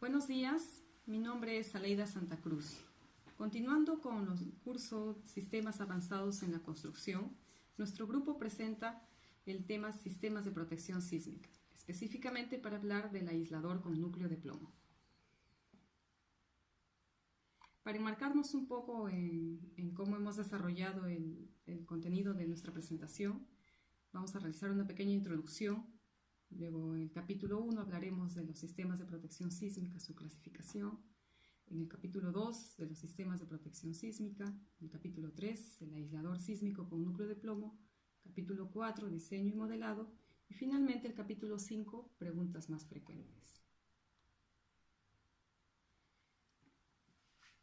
Buenos días, mi nombre es Aleida Santa Cruz. Continuando con los cursos Sistemas Avanzados en la Construcción, nuestro grupo presenta el tema Sistemas de Protección Sísmica, específicamente para hablar del aislador con núcleo de plomo. Para enmarcarnos un poco en cómo hemos desarrollado el contenido de nuestra presentación, vamos a realizar una pequeña introducción. Luego, en el capítulo 1 hablaremos de los sistemas de protección sísmica, su clasificación. En el capítulo 2, de los sistemas de protección sísmica. En el capítulo 3, el aislador sísmico con núcleo de plomo. Capítulo 4, diseño y modelado. Y finalmente, el capítulo 5, preguntas más frecuentes.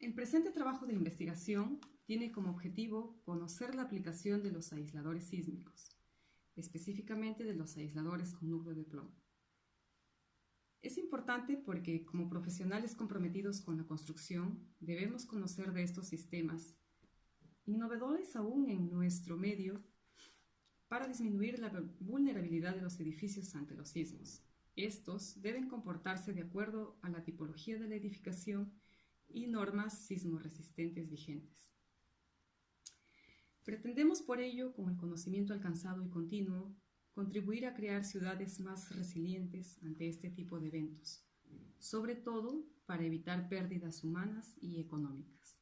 El presente trabajo de investigación tiene como objetivo conocer la aplicación de los aisladores sísmicos, específicamente de los aisladores con núcleo de plomo. Es importante porque, como profesionales comprometidos con la construcción, debemos conocer de estos sistemas, innovadores aún en nuestro medio, para disminuir la vulnerabilidad de los edificios ante los sismos. Estos deben comportarse de acuerdo a la tipología de la edificación y normas sismoresistentes vigentes. Pretendemos por ello, con el conocimiento alcanzado y continuo, contribuir a crear ciudades más resilientes ante este tipo de eventos, sobre todo para evitar pérdidas humanas y económicas.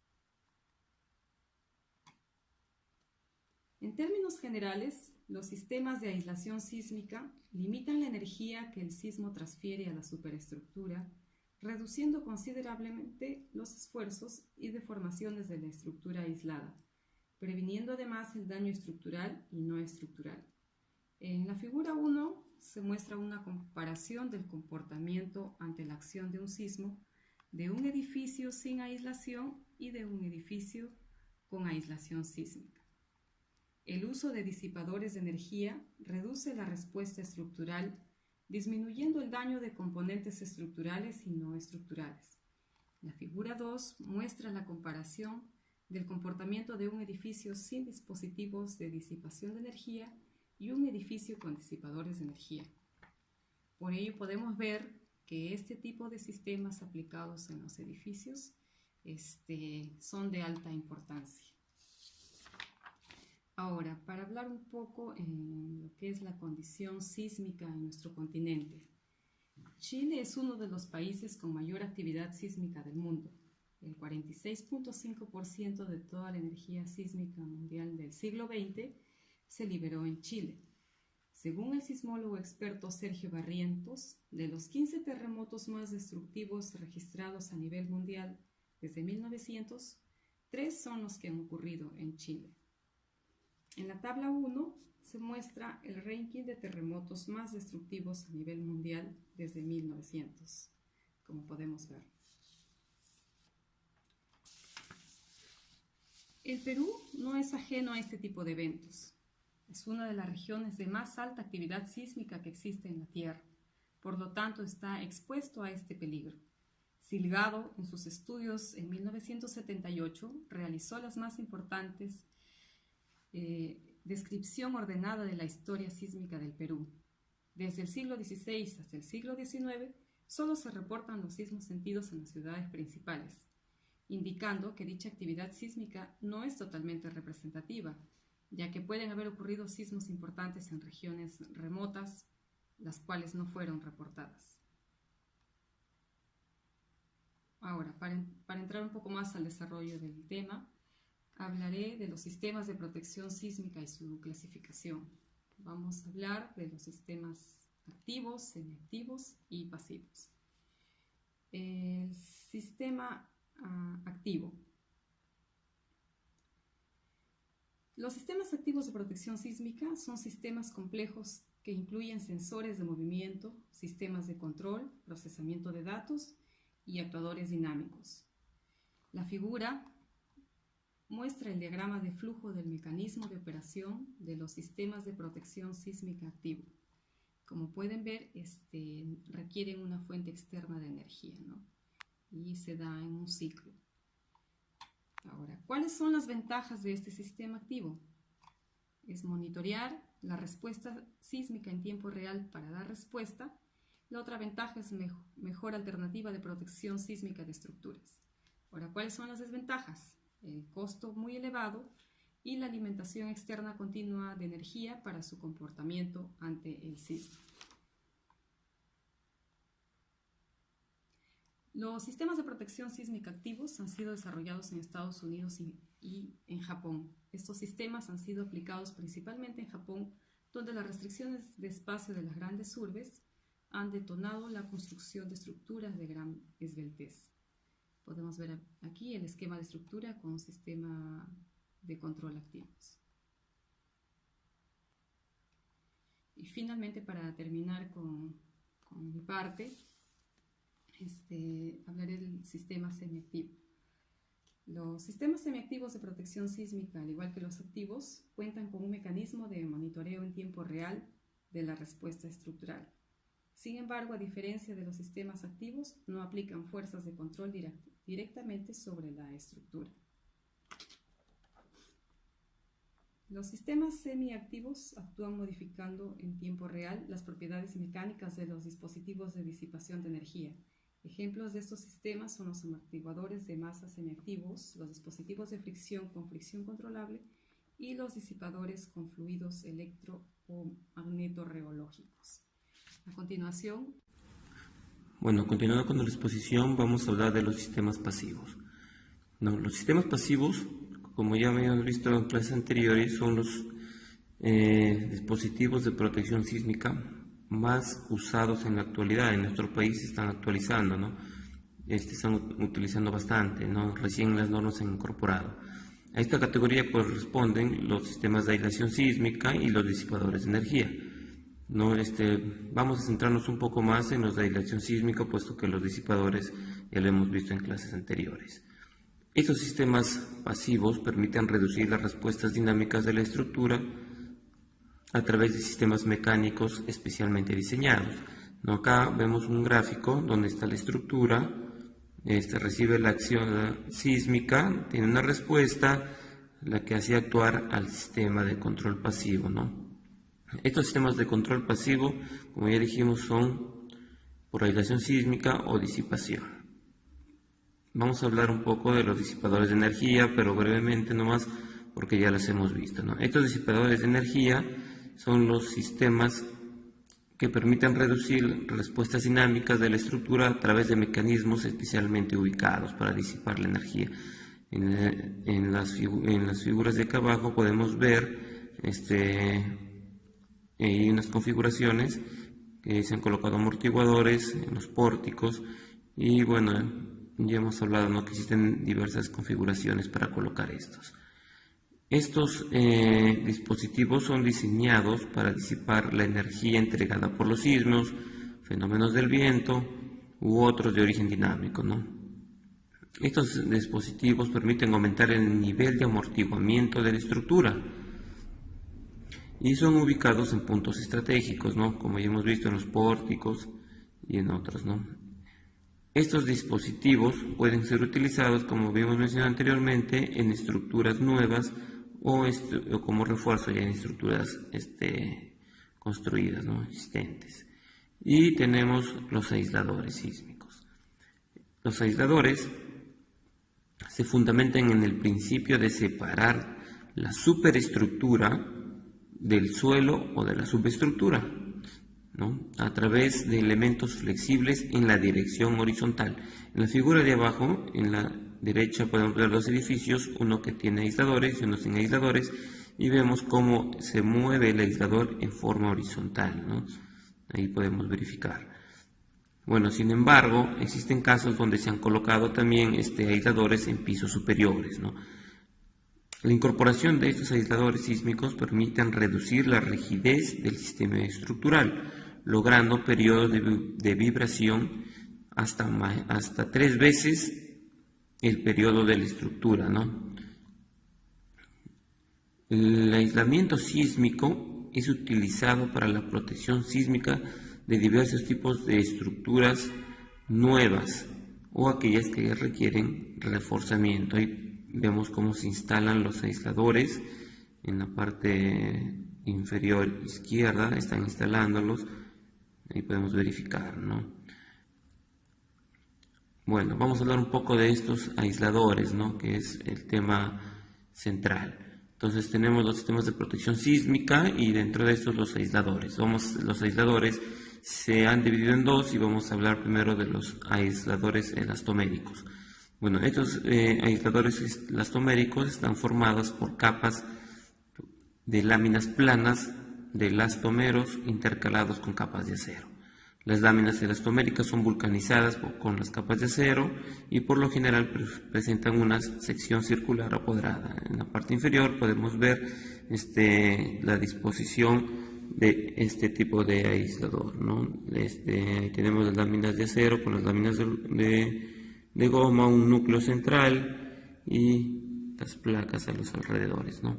En términos generales, los sistemas de aislación sísmica limitan la energía que el sismo transfiere a la superestructura, reduciendo considerablemente los esfuerzos y deformaciones de la estructura aislada, previniendo además el daño estructural y no estructural. En la figura 1 se muestra una comparación del comportamiento ante la acción de un sismo de un edificio sin aislación y de un edificio con aislación sísmica. El uso de disipadores de energía reduce la respuesta estructural, disminuyendo el daño de componentes estructurales y no estructurales. La figura 2 muestra la comparación del comportamiento de un edificio sin dispositivos de disipación de energía y un edificio con disipadores de energía. Por ello podemos ver que este tipo de sistemas aplicados en los edificios son de alta importancia. Ahora, para hablar un poco en lo que es la condición sísmica en nuestro continente. Chile es uno de los países con mayor actividad sísmica del mundo. El 46.5% de toda la energía sísmica mundial del siglo XX se liberó en Chile. Según el sismólogo experto Sergio Barrientos, de los 15 terremotos más destructivos registrados a nivel mundial desde 1900, 3 son los que han ocurrido en Chile. En la tabla 1 se muestra el ranking de terremotos más destructivos a nivel mundial desde 1900, como podemos ver. El Perú no es ajeno a este tipo de eventos. Es una de las regiones de más alta actividad sísmica que existe en la Tierra. Por lo tanto, está expuesto a este peligro. Silgado, en sus estudios en 1978, realizó las más importantes descripción ordenada de la historia sísmica del Perú. Desde el siglo XVI hasta el siglo XIX, solo se reportan los sismos sentidos en las ciudades principales, indicando que dicha actividad sísmica no es totalmente representativa, ya que pueden haber ocurrido sismos importantes en regiones remotas, las cuales no fueron reportadas. Ahora, para entrar un poco más al desarrollo del tema, hablaré de los sistemas de protección sísmica y su clasificación. Vamos a hablar de los sistemas activos, semiactivos y pasivos. El sistema activo. Los sistemas activos de protección sísmica son sistemas complejos que incluyen sensores de movimiento, sistemas de control, procesamiento de datos y actuadores dinámicos. La figura muestra el diagrama de flujo del mecanismo de operación de los sistemas de protección sísmica activo. Como pueden ver, requieren una fuente externa de energía, ¿no? Y se da en un ciclo. Ahora, ¿cuáles son las ventajas de este sistema activo? Es monitorear la respuesta sísmica en tiempo real para dar respuesta La otra ventaja es mejor alternativa de protección sísmica de estructuras. Ahora, ¿cuáles son las desventajas? El costo muy elevado y la alimentación externa continua de energía para su comportamiento ante el sismo. Los sistemas de protección sísmica activos han sido desarrollados en Estados Unidos y en Japón. Estos sistemas han sido aplicados principalmente en Japón, donde las restricciones de espacio de las grandes urbes han detonado la construcción de estructuras de gran esbeltez. Podemos ver aquí el esquema de estructura con un sistema de control activos. Y finalmente, para terminar con mi parte, hablaré del sistema semiactivo. Los sistemas semiactivos de protección sísmica, al igual que los activos, cuentan con un mecanismo de monitoreo en tiempo real de la respuesta estructural. Sin embargo, a diferencia de los sistemas activos, no aplican fuerzas de control directamente sobre la estructura. Los sistemas semiactivos actúan modificando en tiempo real las propiedades mecánicas de los dispositivos de disipación de energía. Ejemplos de estos sistemas son los amortiguadores de masa semiactivos, los dispositivos de fricción con fricción controlable y los disipadores con fluidos electro o magnetorreológicos. A continuación. Bueno, continuando con la exposición, vamos a hablar de los sistemas pasivos. Los sistemas pasivos, como ya habíamos visto en clases anteriores, son los dispositivos de protección sísmica más usados en la actualidad. En nuestro país se están actualizando, ¿no? Están utilizando bastante, ¿no? Recién las normas se han incorporado. A esta categoría corresponden los sistemas de aislación sísmica y los disipadores de energía. ¿No? Vamos a centrarnos un poco más en los de aislación sísmica, puesto que los disipadores ya lo hemos visto en clases anteriores. Estos sistemas pasivos permiten reducir las respuestas dinámicas de la estructura a través de sistemas mecánicos especialmente diseñados. ¿No? Acá vemos un gráfico donde está la estructura, recibe la acción sísmica, tiene una respuesta, la que hace actuar al sistema de control pasivo, ¿no? Estos sistemas de control pasivo, como ya dijimos, son por aislación sísmica o disipación. Vamos a hablar un poco de los disipadores de energía, pero brevemente nomás, porque ya las hemos visto, ¿no? Estos disipadores de energía son los sistemas que permiten reducir respuestas dinámicas de la estructura a través de mecanismos especialmente ubicados para disipar la energía. En las figuras de acá abajo podemos ver hay unas configuraciones que se han colocado amortiguadores en los pórticos y bueno, ya hemos hablado, ¿no?, que existen diversas configuraciones para colocar estos. Estos dispositivos son diseñados para disipar la energía entregada por los sismos, fenómenos del viento u otros de origen dinámico, ¿no? Estos dispositivos permiten aumentar el nivel de amortiguamiento de la estructura y son ubicados en puntos estratégicos, ¿no?, como ya hemos visto en los pórticos y en otros, ¿no? Estos dispositivos pueden ser utilizados, como habíamos mencionado anteriormente, en estructuras nuevas o como refuerzo ya en estructuras construidas, ¿no?, existentes. Y tenemos los aisladores sísmicos. Los aisladores se fundamentan en el principio de separar la superestructura del suelo o de la subestructura, ¿no?, a través de elementos flexibles en la dirección horizontal. En la figura de abajo, en la derecha, podemos ver dos edificios, uno que tiene aisladores y uno sin aisladores, y vemos cómo se mueve el aislador en forma horizontal, ¿no? Ahí podemos verificar. Bueno, sin embargo, existen casos donde se han colocado también aisladores en pisos superiores, ¿no? La incorporación de estos aisladores sísmicos permiten reducir la rigidez del sistema estructural, logrando periodos de vibración hasta 3 veces el periodo de la estructura, ¿no? El aislamiento sísmico es utilizado para la protección sísmica de diversos tipos de estructuras nuevas o aquellas que requieren reforzamiento. Ahí vemos cómo se instalan los aisladores en la parte inferior izquierda, están instalándolos Ahí podemos verificar, ¿no? Bueno, vamos a hablar un poco de estos aisladores, ¿no? Que es el tema central. Entonces tenemos los sistemas de protección sísmica y dentro de estos los aisladores. Los aisladores se han dividido en dos y vamos a hablar primero de los aisladores elastoméricos. Bueno, estos aisladores elastoméricos están formados por capas de láminas planas de elastómeros intercalados con capas de acero. Las láminas elastoméricas son vulcanizadas con las capas de acero y por lo general presentan una sección circular o cuadrada. En la parte inferior podemos ver la disposición de este tipo de aislador, ¿no? Tenemos las láminas de acero con las láminas de goma, un núcleo central y las placas a los alrededores, ¿no?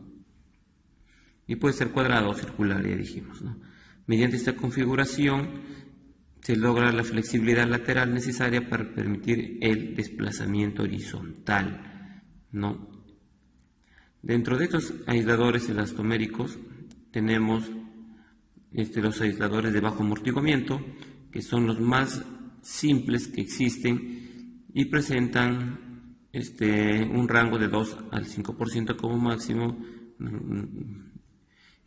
Y puede ser cuadrado o circular, ya dijimos, ¿no? Mediante esta configuración se logra la flexibilidad lateral necesaria para permitir el desplazamiento horizontal, ¿no? Dentro de estos aisladores elastoméricos tenemos los aisladores de bajo amortiguamiento, que son los más simples que existen y presentan un rango de 2 al 5% como máximo,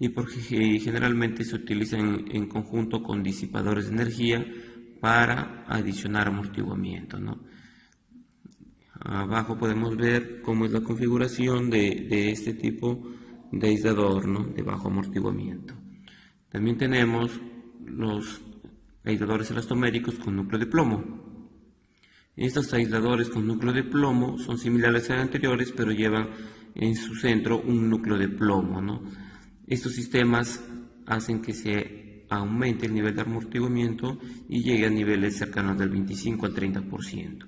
y generalmente se utilizan en conjunto con disipadores de energía para adicionar amortiguamiento, ¿no? Abajo podemos ver cómo es la configuración de este tipo de aislador, ¿no? De bajo amortiguamiento. También tenemos los aisladores elastoméricos con núcleo de plomo. Estos aisladores con núcleo de plomo son similares a los anteriores, pero llevan en su centro un núcleo de plomo, ¿no? Estos sistemas hacen que se aumente el nivel de amortiguamiento y llegue a niveles cercanos del 25 al 30%,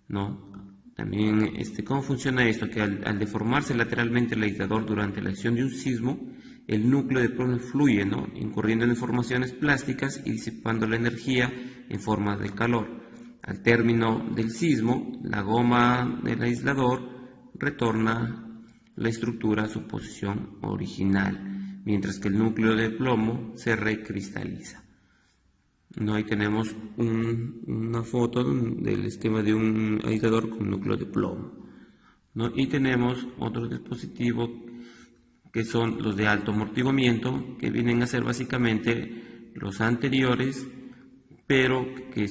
¿no? También, ¿cómo funciona esto? Que al deformarse lateralmente el aislador durante la acción de un sismo, el núcleo de plomo fluye, ¿no? Incurriendo en deformaciones plásticas y disipando la energía en forma de calor. Al término del sismo, la goma del aislador retorna la estructura a su posición original, mientras que el núcleo de plomo se recristaliza. ¿No? Ahí tenemos una foto del esquema de un aislador con núcleo de plomo, ¿no? Y tenemos otros dispositivos que son los de alto amortiguamiento, que vienen a ser básicamente los anteriores, pero que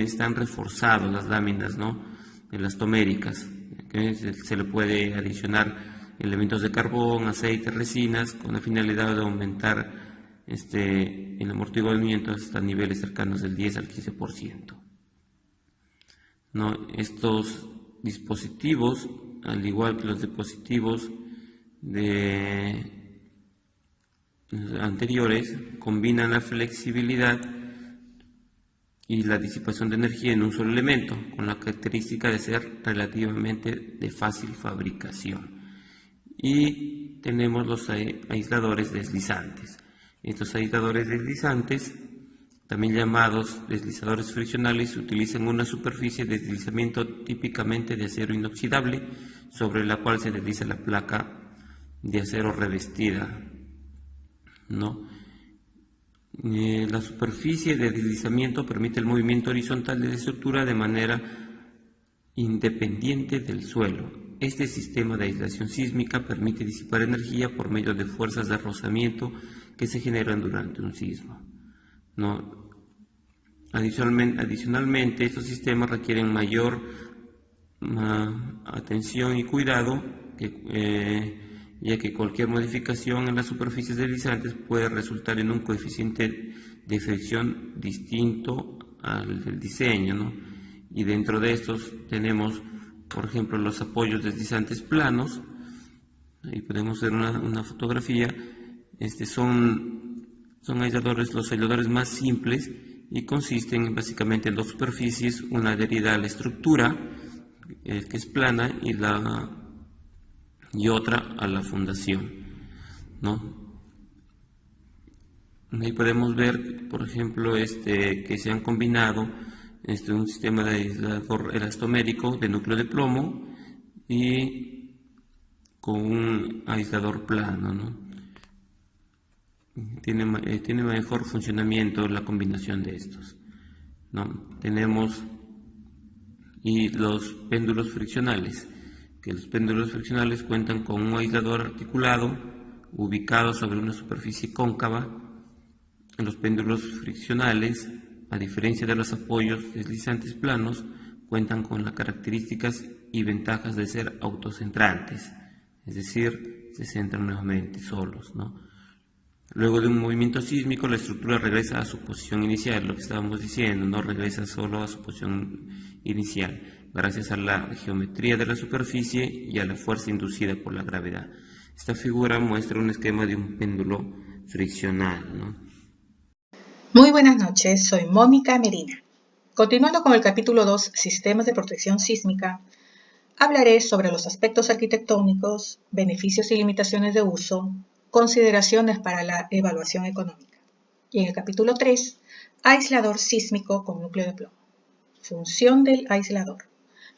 están reforzados las láminas, ¿no? Elastoméricas, que se le puede adicionar elementos de carbón, aceite, resinas, con la finalidad de aumentar el amortiguamiento hasta niveles cercanos del 10 al 15%. ¿No? Estos dispositivos, al igual que los dispositivos anteriores, combinan la flexibilidad y la disipación de energía en un solo elemento, con la característica de ser relativamente de fácil fabricación. Y tenemos los aisladores deslizantes. Estos aisladores deslizantes, también llamados deslizadores friccionales, utilizan una superficie de deslizamiento típicamente de acero inoxidable, sobre la cual se desliza la placa de acero revestida, ¿no? La superficie de deslizamiento permite el movimiento horizontal de la estructura de manera independiente del suelo. Este sistema de aislación sísmica permite disipar energía por medio de fuerzas de rozamiento que se generan durante un sismo, ¿no? Adicionalmente, estos sistemas requieren mayor atención y cuidado, ya que cualquier modificación en las superficies deslizantes puede resultar en un coeficiente de fricción distinto al del diseño, ¿no? Y dentro de estos tenemos, por ejemplo, los apoyos deslizantes planos. Ahí podemos ver una fotografía. Son los aisladores más simples y consisten básicamente en dos superficies, una adherida a la estructura, que es plana, y otra a la fundación, ¿no? Ahí podemos ver, por ejemplo, que se han combinado un sistema de aislador elastomérico de núcleo de plomo y con un aislador plano, ¿no? tiene mejor funcionamiento la combinación de estos, ¿no? Tenemos y los péndulos friccionales, que los péndulos friccionales cuentan con un aislador articulado ubicado sobre una superficie cóncava. En los péndulos friccionales, a diferencia de los apoyos deslizantes planos, cuentan con las características y ventajas de ser autocentrantes, es decir, se centran nuevamente solos, ¿no? Luego de un movimiento sísmico, la estructura regresa a su posición inicial, lo que estábamos diciendo, no regresa solo a su posición inicial, gracias a la geometría de la superficie y a la fuerza inducida por la gravedad. Esta figura muestra un esquema de un péndulo friccional, ¿no? Muy buenas noches, soy Mónica Medina. Continuando con el capítulo 2, Sistemas de Protección Sísmica, hablaré sobre los aspectos arquitectónicos, beneficios y limitaciones de uso, consideraciones para la evaluación económica. Y en el capítulo 3, aislador sísmico con núcleo de plomo. Función del aislador,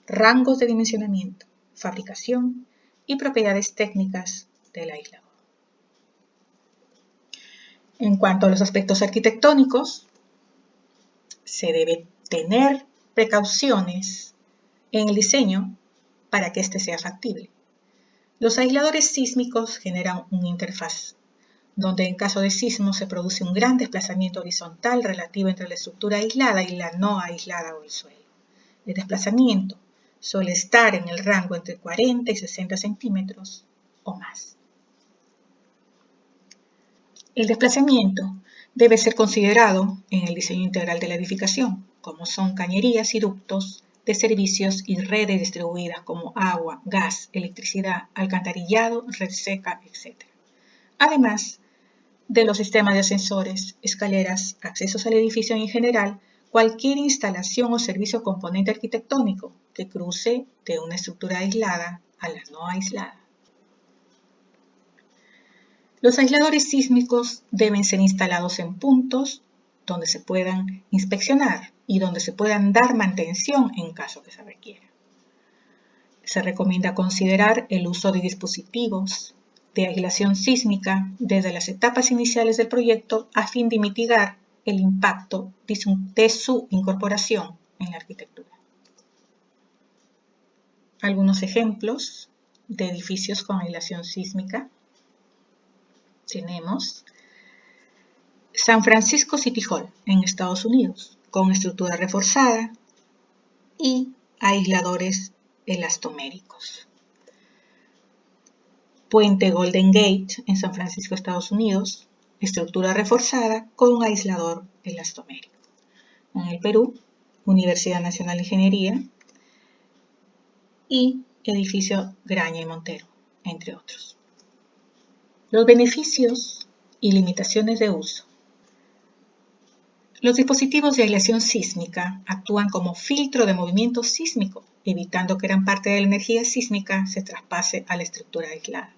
rangos de dimensionamiento, fabricación y propiedades técnicas del aislador. En cuanto a los aspectos arquitectónicos, se debe tener precauciones en el diseño para que éste sea factible. Los aisladores sísmicos generan una interfaz, donde en caso de sismo se produce un gran desplazamiento horizontal relativo entre la estructura aislada y la no aislada o el suelo. El desplazamiento suele estar en el rango entre 40 y 60 centímetros o más. El desplazamiento debe ser considerado en el diseño integral de la edificación, como son cañerías y ductos de servicios y redes distribuidas como agua, gas, electricidad, alcantarillado, red seca, etc. Además de los sistemas de ascensores, escaleras, accesos al edificio en general, cualquier instalación o servicio componente arquitectónico que cruce de una estructura aislada a la no aislada. Los aisladores sísmicos deben ser instalados en puntos donde se puedan inspeccionar y donde se puedan dar mantención en caso que se requiera. Se recomienda considerar el uso de dispositivos de aislación sísmica desde las etapas iniciales del proyecto a fin de mitigar el impacto de su incorporación en la arquitectura. Algunos ejemplos de edificios con aislación sísmica. Tenemos San Francisco City Hall en Estados Unidos, con estructura reforzada y aisladores elastoméricos. Puente Golden Gate en San Francisco, Estados Unidos, estructura reforzada con aislador elastomérico. En el Perú, Universidad Nacional de Ingeniería y edificio Graña y Montero, entre otros. Los beneficios y limitaciones de uso. Los dispositivos de aislación sísmica actúan como filtro de movimiento sísmico, evitando que gran parte de la energía sísmica se traspase a la estructura aislada.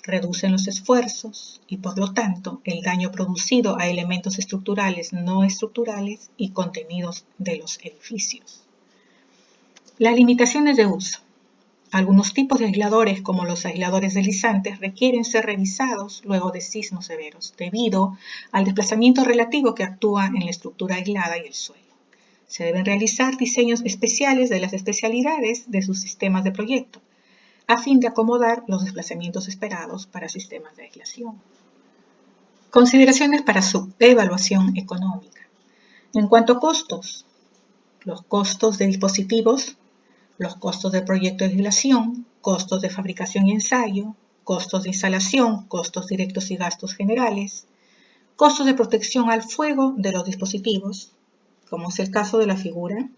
Reducen los esfuerzos y, por lo tanto, el daño producido a elementos estructurales, no estructurales y contenidos de los edificios. Las limitaciones de uso. Algunos tipos de aisladores, como los aisladores deslizantes, requieren ser revisados luego de sismos severos, debido al desplazamiento relativo que actúa en la estructura aislada y el suelo. Se deben realizar diseños especiales de las especialidades de sus sistemas de proyecto, a fin de acomodar los desplazamientos esperados para sistemas de aislación. Consideraciones para su evaluación económica. En cuanto a costos, los costos de dispositivos, los costos del proyecto de aislación, costos de fabricación y ensayo, costos de instalación, costos directos y gastos generales, costos de protección al fuego de los dispositivos, como es el caso de la figura,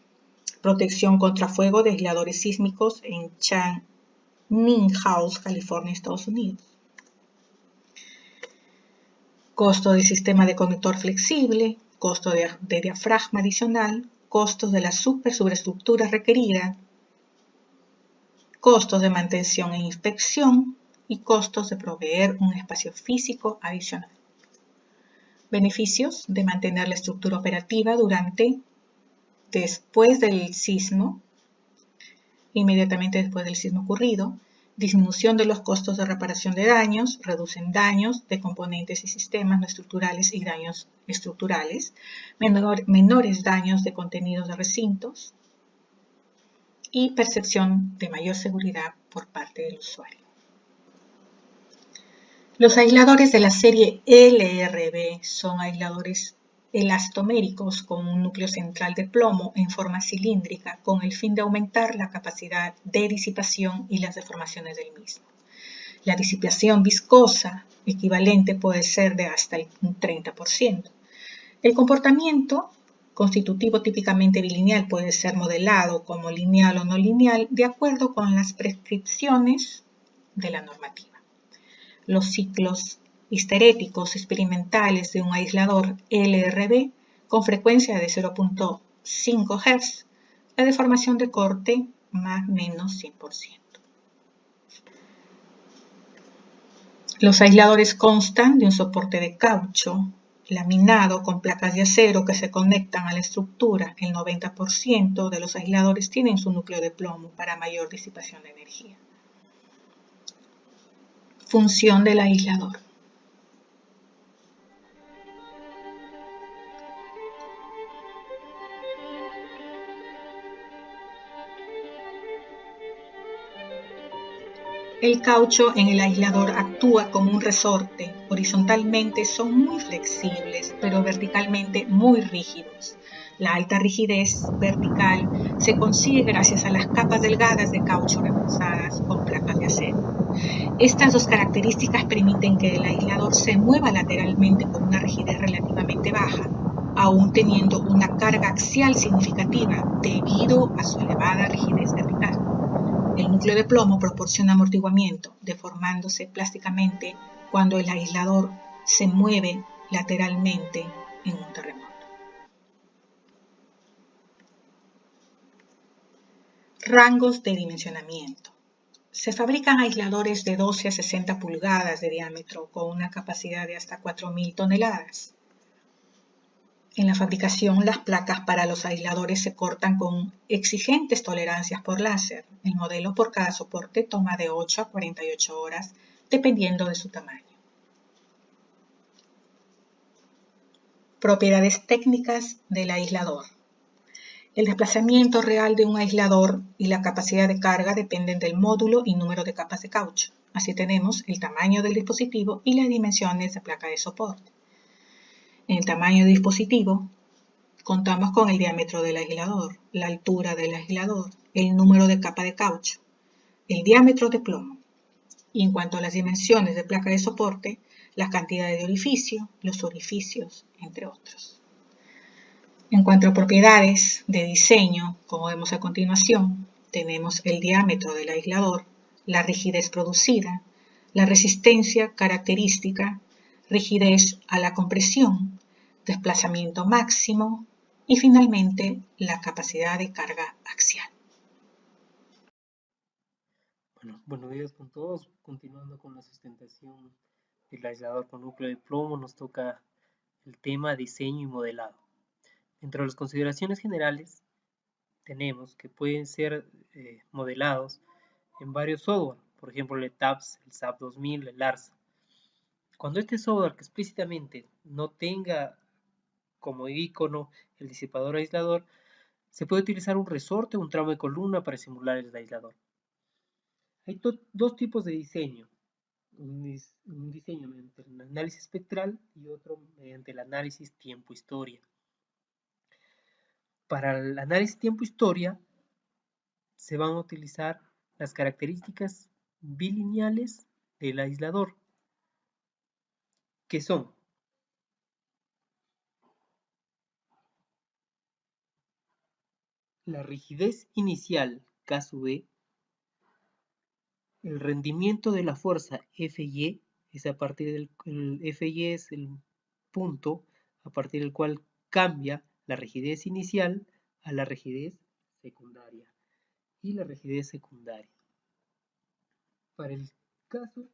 protección contra fuego de aisladores sísmicos en Channing House, California, Estados Unidos. Costo del sistema de conector flexible, costo de diafragma adicional, costos de la superestructura requerida, costos de mantención e inspección y costos de proveer un espacio físico adicional. Beneficios de mantener la estructura operativa después del sismo, inmediatamente después del sismo ocurrido, disminución de los costos de reparación de daños, reducen daños de componentes y sistemas no estructurales y daños estructurales, menores daños de contenidos de recintos y percepción de mayor seguridad por parte del usuario. Los aisladores de la serie LRB son aisladores elastoméricos con un núcleo central de plomo en forma cilíndrica con el fin de aumentar la capacidad de disipación y las deformaciones del mismo. La disipación viscosa equivalente puede ser de hasta un 30%. El comportamiento constitutivo típicamente bilineal puede ser modelado como lineal o no lineal de acuerdo con las prescripciones de la normativa. Los ciclos histeréticos experimentales de un aislador LRB con frecuencia de 0.5 Hz, la deformación de corte más o menos 100%. Los aisladores constan de un soporte de caucho laminado con placas de acero que se conectan a la estructura. El 90% de los aisladores tienen su núcleo de plomo para mayor disipación de energía. Función del aislador. El caucho en el aislador actúa como un resorte. Horizontalmente son muy flexibles, pero verticalmente muy rígidos. La alta rigidez vertical se consigue gracias a las capas delgadas de caucho reforzadas con placas de acero. Estas dos características permiten que el aislador se mueva lateralmente con una rigidez relativamente baja, aún teniendo una carga axial significativa debido a su elevada rigidez vertical. El núcleo de plomo proporciona amortiguamiento, deformándose plásticamente cuando el aislador se mueve lateralmente en un terremoto. Rangos de dimensionamiento. Se fabrican aisladores de 12 a 60 pulgadas de diámetro con una capacidad de hasta 4.000 toneladas. En la fabricación, las placas para los aisladores se cortan con exigentes tolerancias por láser. El modelo por cada soporte toma de 8 a 48 horas, dependiendo de su tamaño. Propiedades técnicas del aislador. El desplazamiento real de un aislador y la capacidad de carga dependen del módulo y número de capas de caucho. Así tenemos el tamaño del dispositivo y las dimensiones de placa de soporte. En el tamaño del dispositivo, contamos con el diámetro del aislador, la altura del aislador, el número de capa de caucho, el diámetro de plomo. Y en cuanto a las dimensiones de placa de soporte, las cantidades de orificio, los orificios, entre otros. En cuanto a propiedades de diseño, como vemos a continuación, tenemos el diámetro del aislador, la rigidez producida, la resistencia característica, rigidez a la compresión, desplazamiento máximo y finalmente la capacidad de carga axial. Buenos días con todos. Continuando con la sustentación del aislador con núcleo de plomo, nos toca el tema diseño y modelado. Entre las consideraciones generales tenemos que pueden ser modelados en varios software, por ejemplo el TAPS, el SAP 2000, el ARSA. Cuando este software que explícitamente no tenga como icono el disipador aislador, se puede utilizar un resorte o un tramo de columna para simular el aislador. Hay dos tipos de diseño, un diseño mediante el análisis espectral y otro mediante el análisis tiempo-historia. Para el análisis tiempo-historia se van a utilizar las características bilineales del aislador, que son la rigidez inicial K sub E, el rendimiento de la fuerza Fy, es a partir del Fy es el punto a partir del cual cambia la rigidez inicial a la rigidez secundaria y la rigidez secundaria. Para el caso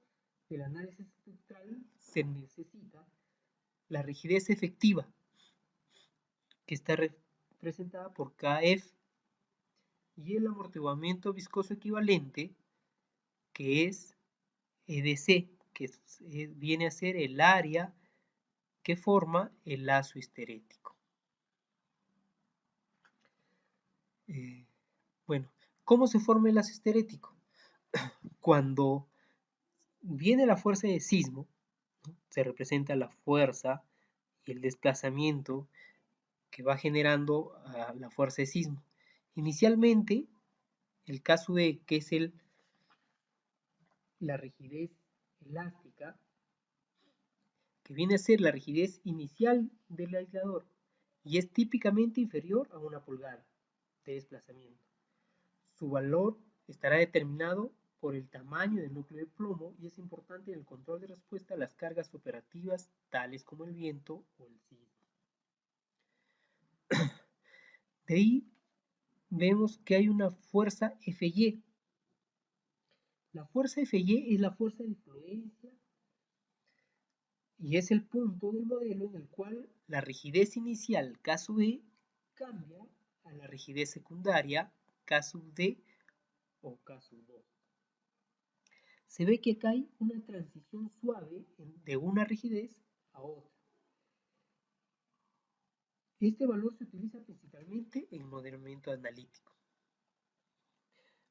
del análisis espectral se necesita la rigidez efectiva, que está representada por Kf, y el amortiguamiento viscoso equivalente, que es EDC, que viene a ser el área que forma el lazo histerético. Bueno, ¿cómo se forma el lazo histerético? Cuando viene la fuerza de sismo, ¿no? Se representa la fuerza y el desplazamiento que va generando la fuerza de sismo. Inicialmente, el caso E, que es la rigidez elástica, que viene a ser la rigidez inicial del aislador y es típicamente inferior a 1 pulgada de desplazamiento. Su valor estará determinado por el tamaño del núcleo de plomo y es importante en el control de respuesta a las cargas operativas tales como el viento o el sismo. De ahí vemos que hay una fuerza Fy. La fuerza Fy es la fuerza de influencia y es el punto del modelo en el cual la rigidez inicial, caso E, cambia a la rigidez secundaria, caso D o caso 2. Se ve que acá hay una transición suave de una rigidez a otra. Este valor se utiliza principalmente en modelamiento analítico.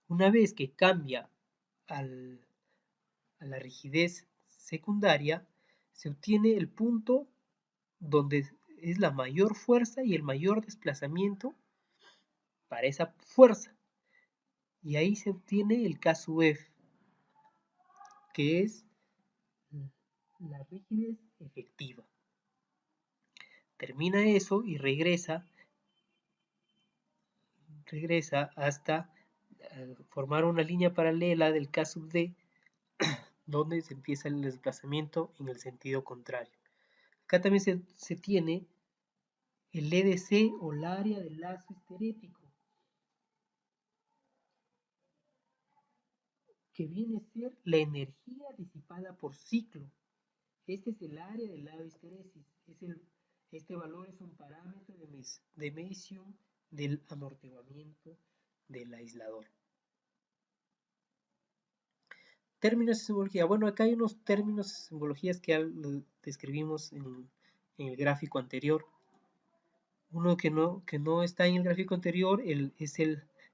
Una vez que cambia a la rigidez secundaria, se obtiene el punto donde es la mayor fuerza y el mayor desplazamiento para esa fuerza. Y ahí se obtiene el caso F, que es la rigidez efectiva. Termina eso y regresa hasta formar una línea paralela del K sub D, donde se empieza el desplazamiento en el sentido contrario. Acá también se tiene el EDC o el área del lazo histerético, que viene a ser la energía disipada por ciclo. Este es el área del lazo histeresis. Este valor es un parámetro de medición del amortiguamiento del aislador. Términos de simbología. Bueno, acá hay unos términos de simbologías que describimos en el gráfico anterior. Uno que no está en el gráfico anterior es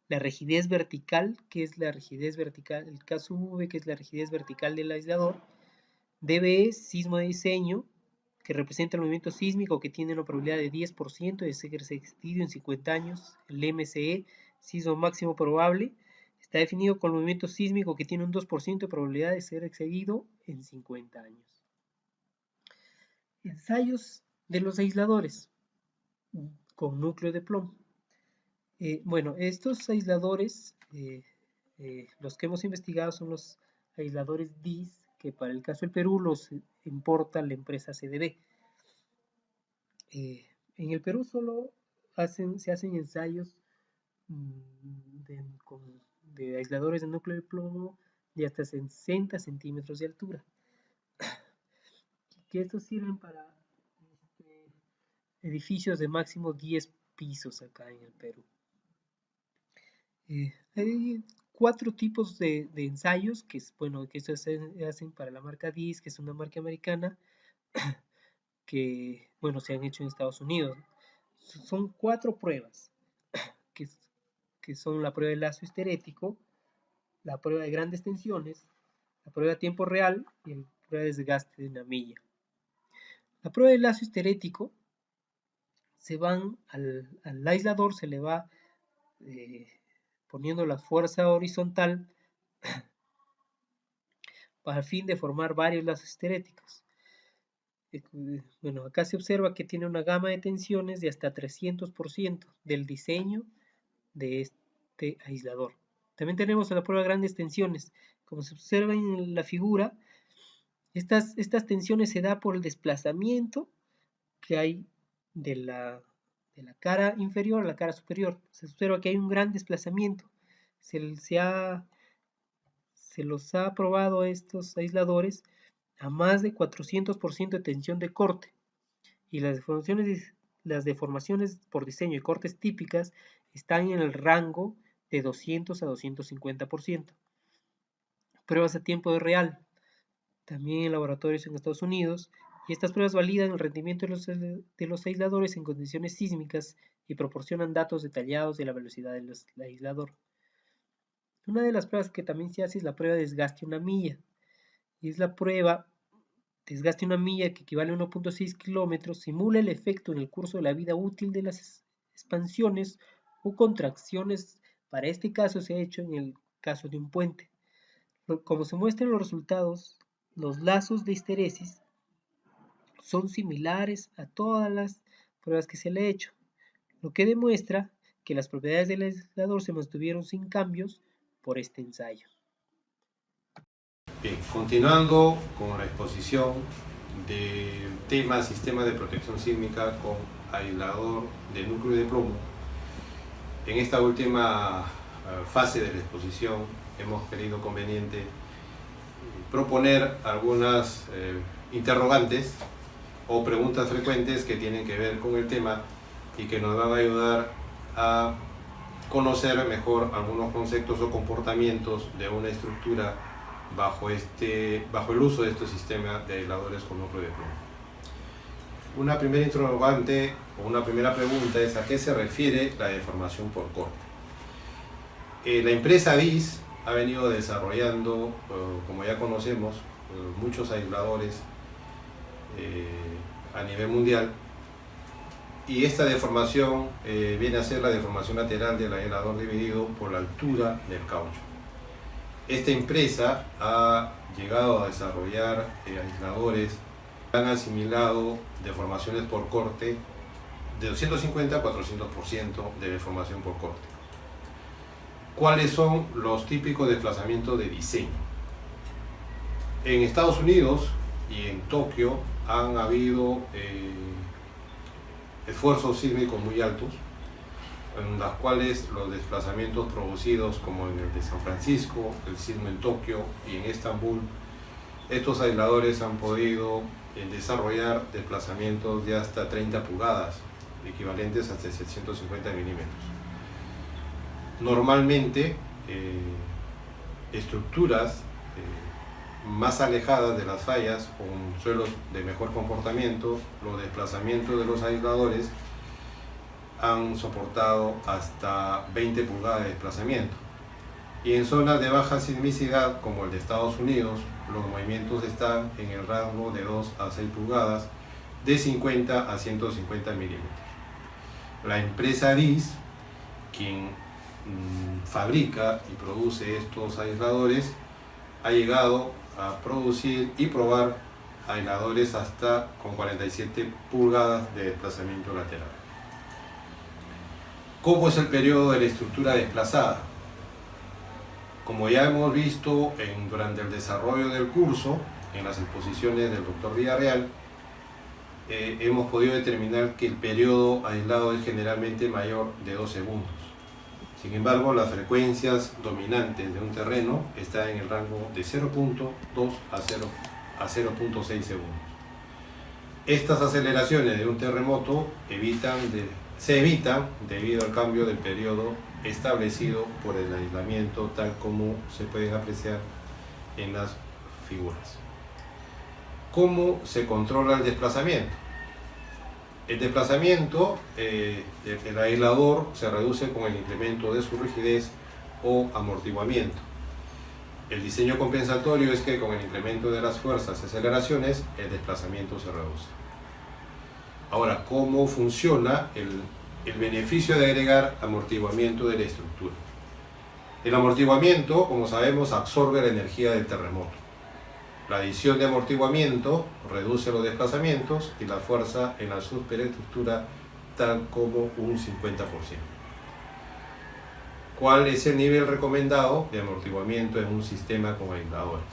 la rigidez vertical, que es la rigidez vertical, el caso V, que es la rigidez vertical del aislador. DB es sismo de diseño, que representa el movimiento sísmico que tiene una probabilidad de 10% de ser existido en 50 años. El MCE, sismo máximo probable, está definido con el movimiento sísmico que tiene un 2% de probabilidad de ser excedido en 50 años. Ensayos de los aisladores con núcleo de plomo. Bueno, estos aisladores, los que hemos investigado son los aisladores DIS, que para el caso del Perú los importa la empresa CDB. En el Perú solo se hacen ensayos de aisladores de núcleo de plomo de hasta 60 centímetros de altura, que estos sirven para edificios de máximo 10 pisos acá en el Perú. Hay 4 tipos de ensayos que estos se hacen para la marca DIS, que es una marca americana, que se han hecho en Estados Unidos. Son 4 pruebas, que son la prueba de lazo histerético, la prueba de grandes tensiones, la prueba de tiempo real y la prueba de desgaste de una milla. La prueba de lazo histerético, al aislador se le va poniendo la fuerza horizontal para el fin de formar varios lazos histeréticos. Acá se observa que tiene una gama de tensiones de hasta 300% del diseño de este aislador. También tenemos la prueba de grandes tensiones. Como se observa en la figura, estas tensiones se da por el desplazamiento que hay de la cara inferior a la cara superior. Se observa que hay un gran desplazamiento. Se los ha probado a estos aisladores a más de 400% de tensión de corte, y las deformaciones por diseño y cortes típicas están en el rango de 200 a 250%. pruebas a tiempo real, también en laboratorios en Estados Unidos, y estas pruebas validan el rendimiento de los aisladores en condiciones sísmicas y proporcionan datos detallados de la velocidad del aislador. Una de las pruebas que también se hace es la prueba de desgaste una milla, y es la prueba desgaste una milla que equivale a 1.6 kilómetros, simula el efecto en el curso de la vida útil de las expansiones o contracciones. Para este caso se ha hecho en el caso de un puente. Como se muestran los resultados, los lazos de histeresis son similares a todas las pruebas que se le ha hecho, lo que demuestra que las propiedades del aislador se mantuvieron sin cambios por este ensayo. Bien, continuando con la exposición del tema sistema de protección sísmica con aislador de núcleo de plomo. En esta última fase de la exposición hemos querido conveniente proponer algunas interrogantes o preguntas frecuentes que tienen que ver con el tema y que nos van a ayudar a conocer mejor algunos conceptos o comportamientos de una estructura bajo el uso de estos sistemas de aisladores con núcleo de plomo. Una primera interrogante o una primera pregunta es: ¿a qué se refiere la deformación por corte? La empresa DIS ha venido desarrollando, como ya conocemos, muchos aisladores a nivel mundial, y esta deformación viene a ser la deformación lateral del aislador dividido por la altura del caucho. Esta empresa ha llegado a desarrollar aisladores que han asimilado deformaciones por corte de 250 a 400% de deformación por corte. ¿Cuáles son los típicos desplazamientos de diseño? En Estados Unidos y en Tokio han habido esfuerzos sísmicos muy altos, en las cuales los desplazamientos producidos, como en el de San Francisco, el sismo en Tokio y en Estambul, estos aisladores han podido desarrollar desplazamientos de hasta 30 pulgadas, equivalentes a 750 milímetros. Normalmente, estructuras más alejadas de las fallas, con suelos de mejor comportamiento, los desplazamientos de los aisladores han soportado hasta 20 pulgadas de desplazamiento. Y en zonas de baja sismicidad, como el de Estados Unidos, los movimientos están en el rango de 2 a 6 pulgadas, de 50 a 150 milímetros. La empresa DIS, quien fabrica y produce estos aisladores, ha llegado a producir y probar aisladores hasta con 47 pulgadas de desplazamiento lateral. ¿Cómo es el periodo de la estructura desplazada? Como ya hemos visto durante el desarrollo del curso, en las exposiciones del Dr. Villarreal, hemos podido determinar que el periodo aislado es generalmente mayor de 2 segundos. Sin embargo, las frecuencias dominantes de un terreno están en el rango de 0.2 a 0.6 segundos. Estas aceleraciones de un terremoto se evitan debido al cambio del periodo establecido por el aislamiento, tal como se pueden apreciar en las figuras. ¿Cómo se controla el desplazamiento? El desplazamiento del aislador se reduce con el incremento de su rigidez o amortiguamiento. El diseño compensatorio es que con el incremento de las fuerzas y aceleraciones, el desplazamiento se reduce. Ahora, ¿cómo funciona el beneficio de agregar amortiguamiento de la estructura? El amortiguamiento, como sabemos, absorbe la energía del terremoto. La adición de amortiguamiento reduce los desplazamientos y la fuerza en la superestructura tal como un 50%. ¿Cuál es el nivel recomendado de amortiguamiento en un sistema con aisladores?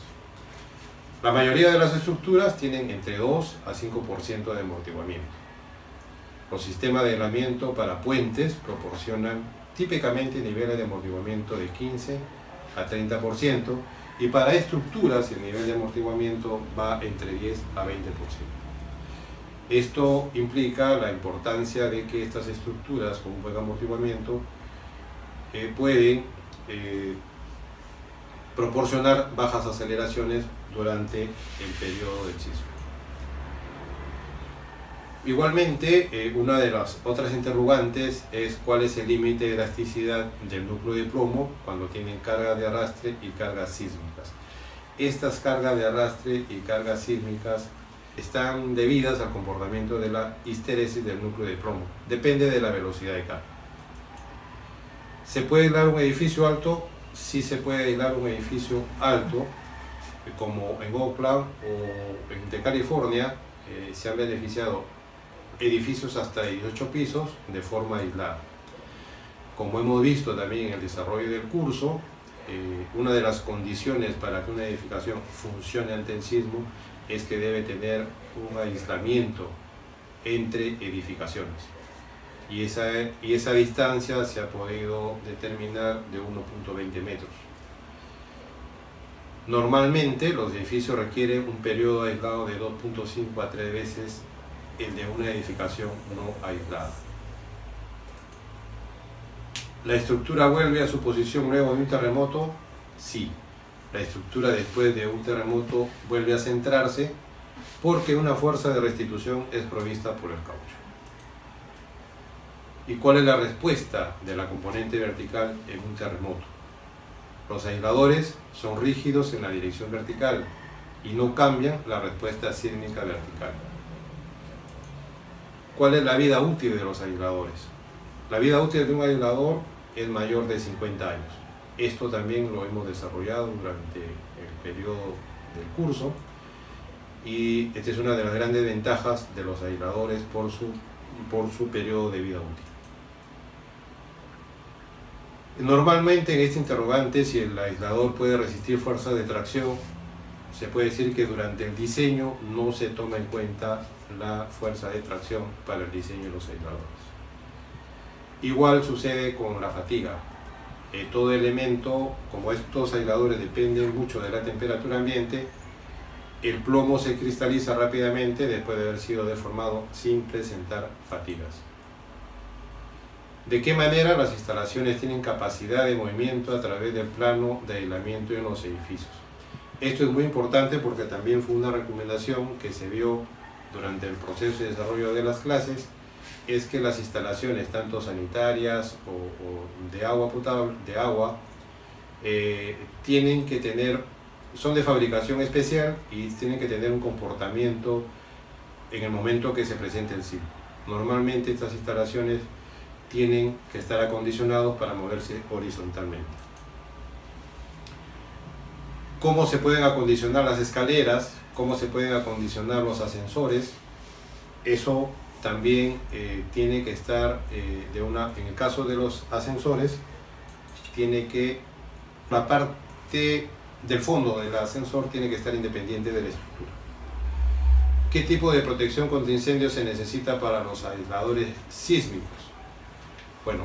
La mayoría de las estructuras tienen entre 2 a 5% de amortiguamiento. Los sistemas de aislamiento para puentes proporcionan típicamente niveles de amortiguamiento de 15 a 30%, y para estructuras el nivel de amortiguamiento va entre 10 a 20%. Esto implica la importancia de que estas estructuras con un buen amortiguamiento pueden proporcionar bajas aceleraciones durante el periodo del sismo. Igualmente, una de las otras interrogantes es cuál es el límite de elasticidad del núcleo de plomo cuando tienen carga de arrastre y cargas sísmicas. Estas cargas de arrastre y cargas sísmicas están debidas al comportamiento de la histeresis del núcleo de plomo. Depende de la velocidad de carga. ¿Se puede aislar un edificio alto? Sí se puede aislar un edificio alto, como en Oakland o en California se han beneficiado edificios hasta 18 pisos de forma aislada. Como hemos visto también en el desarrollo del curso, una de las condiciones para que una edificación funcione ante el sismo es que debe tener un aislamiento entre edificaciones. Y esa distancia se ha podido determinar de 1.20 metros. Normalmente los edificios requieren un periodo aislado de 2.5 a 3 veces el de una edificación no aislada. ¿La estructura vuelve a su posición luego de un terremoto? Sí. La estructura después de un terremoto vuelve a centrarse porque una fuerza de restitución es provista por el caucho. ¿Y cuál es la respuesta de la componente vertical en un terremoto? Los aisladores son rígidos en la dirección vertical y no cambian la respuesta sísmica vertical. ¿Cuál es la vida útil de los aisladores? La vida útil de un aislador es mayor de 50 años. Esto también lo hemos desarrollado durante el periodo del curso y esta es una de las grandes ventajas de los aisladores por su periodo de vida útil. Normalmente en este interrogante, si el aislador puede resistir fuerzas de tracción, se puede decir que durante el diseño no se toma en cuenta la fuerza de tracción para el diseño de los aisladores. Igual sucede con la fatiga. Todo elemento, como estos aisladores dependen mucho de la temperatura ambiente, el plomo se cristaliza rápidamente después de haber sido deformado sin presentar fatigas. ¿De qué manera las instalaciones tienen capacidad de movimiento a través del plano de aislamiento en los edificios? Esto es muy importante porque también fue una recomendación que se vio durante el proceso de desarrollo de las clases, es que las instalaciones, tanto sanitarias o de agua potable, tienen que tener, son de fabricación especial y tienen que tener un comportamiento en el momento que se presente el sismo. Normalmente estas instalaciones tienen que estar acondicionados para moverse horizontalmente. ¿Cómo se pueden acondicionar las escaleras? ¿Cómo se pueden acondicionar los ascensores? Eso también tiene que estar, en el caso de los ascensores, tiene que, la parte del fondo del ascensor tiene que estar independiente de la estructura. ¿Qué tipo de protección contra incendios se necesita para los aisladores sísmicos? Bueno,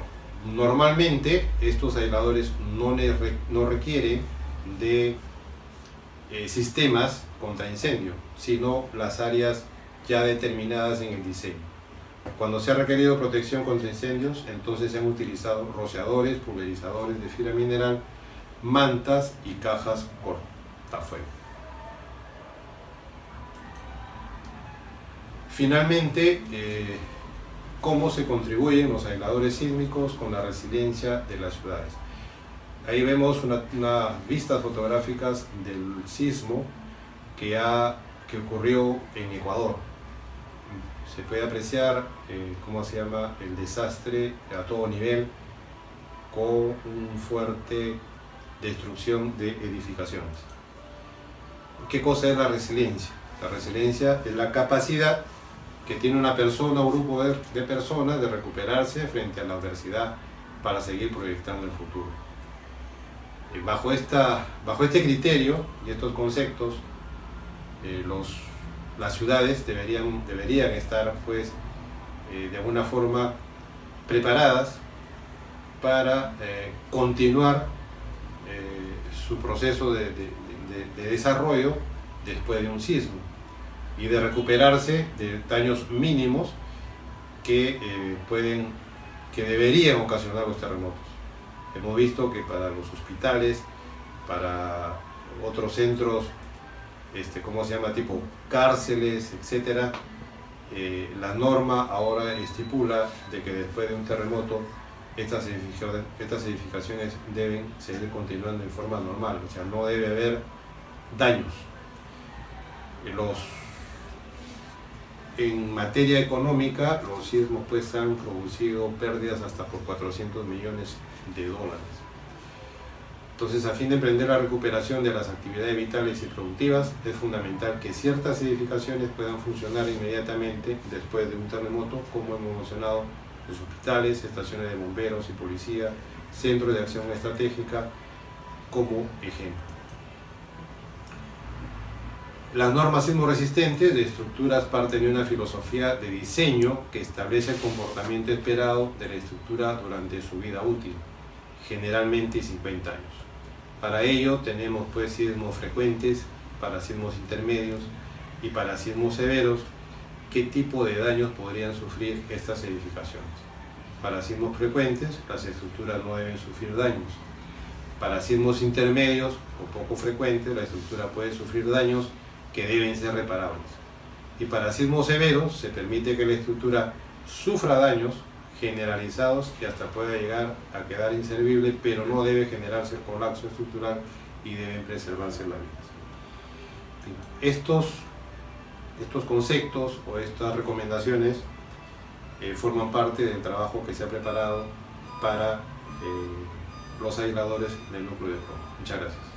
normalmente estos aisladores no requieren de sistemas contra incendio, sino las áreas ya determinadas en el diseño. Cuando se ha requerido protección contra incendios, entonces se han utilizado rociadores, pulverizadores de fibra mineral, mantas y cajas cortafuego. Finalmente, ¿cómo se contribuyen los aisladores sísmicos con la resiliencia de las ciudades? Ahí vemos unas vistas fotográficas del sismo que ocurrió en Ecuador. Se puede apreciar el desastre a todo nivel con una fuerte destrucción de edificaciones. ¿Qué cosa es la resiliencia? La resiliencia es la capacidad que tiene una persona o grupo de personas de recuperarse frente a la adversidad para seguir proyectando el futuro. Bajo este criterio y estos conceptos, las ciudades deberían estar pues, de alguna forma preparadas para continuar su proceso de desarrollo después de un sismo y de recuperarse de daños mínimos que deberían ocasionar los terremotos. Hemos visto que para los hospitales para otros centros, ¿cómo se llama? Tipo cárceles, etcétera. La norma ahora estipula de que después de un terremoto estas edificaciones deben seguir continuando en forma normal, o sea, no debe haber daños. En materia económica, los sismos pues han producido pérdidas hasta por 400 millones de dólares. Entonces, a fin de emprender la recuperación de las actividades vitales y productivas, es fundamental que ciertas edificaciones puedan funcionar inmediatamente después de un terremoto, como hemos mencionado, los hospitales, estaciones de bomberos y policía, centros de acción estratégica, como ejemplo. Las normas sismoresistentes de estructuras parten de una filosofía de diseño que establece el comportamiento esperado de la estructura durante su vida útil, generalmente 50 años. Para ello tenemos pues sismos frecuentes, para sismos intermedios y para sismos severos. ¿Qué tipo de daños podrían sufrir estas edificaciones? Para sismos frecuentes, las estructuras no deben sufrir daños. Para sismos intermedios o poco frecuentes, la estructura puede sufrir daños que deben ser reparables. Y para sismos severos, se permite que la estructura sufra daños generalizados que hasta pueda llegar a quedar inservible, pero no debe generarse el colapso estructural y deben preservarse las vidas. Estos conceptos o estas recomendaciones forman parte del trabajo que se ha preparado para los aisladores del núcleo de plomo. Muchas gracias.